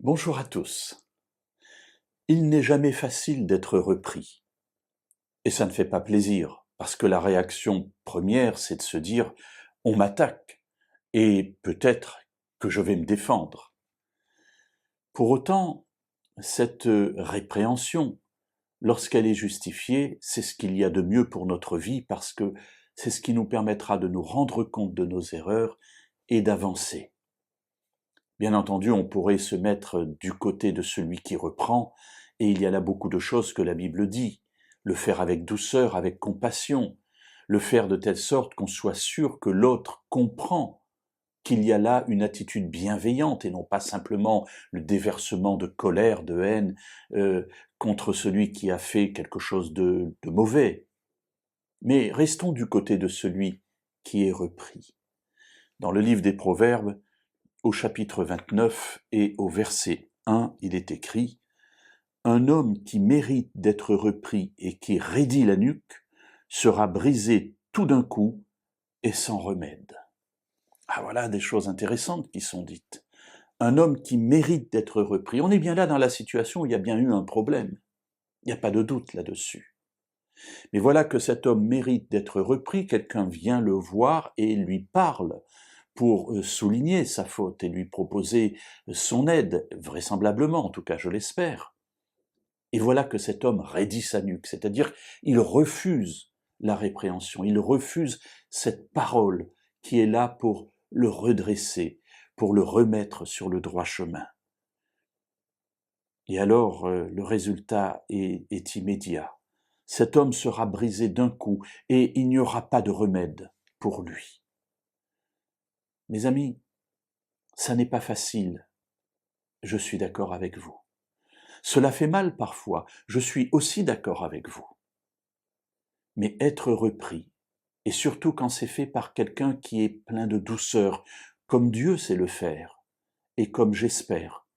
Bonjour à tous. Il n'est jamais facile d'être repris. Et ça ne fait pas plaisir, parce que la réaction première, c'est de se dire « on m'attaque, et peut-être que je vais me défendre ». Pour autant, cette répréhension, lorsqu'elle est justifiée, c'est ce qu'il y a de mieux pour notre vie, parce que c'est ce qui nous permettra de nous rendre compte de nos erreurs et d'avancer. Bien entendu, on pourrait se mettre du côté de celui qui reprend, et il y a là beaucoup de choses que la Bible dit. Le faire avec douceur, avec compassion, le faire de telle sorte qu'on soit sûr que l'autre comprend qu'il y a là une attitude bienveillante et non pas simplement le déversement de colère, de haine contre celui qui a fait quelque chose de mauvais. Mais restons du côté de celui qui est repris. Dans le livre des Proverbes, au chapitre 29 et au verset 1, il est écrit « Un homme qui mérite d'être repris et qui raidit la nuque sera brisé tout d'un coup et sans remède. » Ah voilà des choses intéressantes qui sont dites. Un homme qui mérite d'être repris. On est bien là dans la situation où il y a bien eu un problème. Il n'y a pas de doute là-dessus. Mais voilà que cet homme mérite d'être repris, quelqu'un vient le voir et lui parle pour souligner sa faute et lui proposer son aide, vraisemblablement, en tout cas je l'espère. Et voilà que cet homme raidit sa nuque, c'est-à-dire il refuse la répréhension, il refuse cette parole qui est là pour le redresser, pour le remettre sur le droit chemin. Et alors le résultat est immédiat. Cet homme sera brisé d'un coup et il n'y aura pas de remède pour lui. Mes amis, ça n'est pas facile, je suis d'accord avec vous. Cela fait mal parfois, je suis aussi d'accord avec vous. Mais être repris, et surtout quand c'est fait par quelqu'un qui est plein de douceur, comme Dieu sait le faire, et comme j'espère,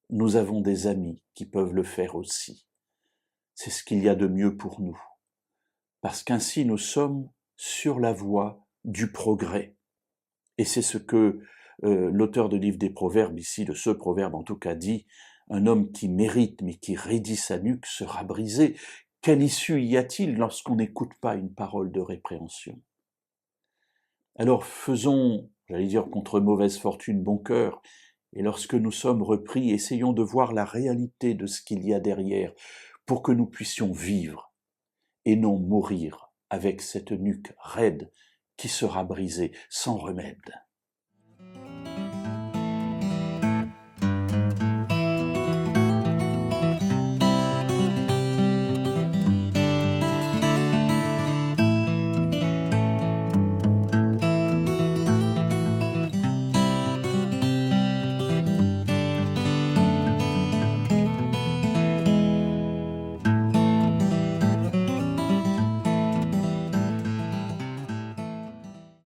nous avons des amis qui peuvent le faire aussi. C'est ce qu'il y a de mieux pour nous, parce qu'ainsi nous sommes sur la voie du progrès. Et c'est ce que l'auteur du livre des Proverbes, ici, de ce proverbe en tout cas, dit, un homme qui mérite mais qui raidit sa nuque sera brisé. Quelle issue y a-t-il lorsqu'on n'écoute pas une parole de répréhension? Alors faisons, j'allais dire contre mauvaise fortune, bon cœur, et lorsque nous sommes repris, essayons de voir la réalité de ce qu'il y a derrière, pour que nous puissions vivre, et non mourir avec cette nuque raide qui sera brisée sans remède.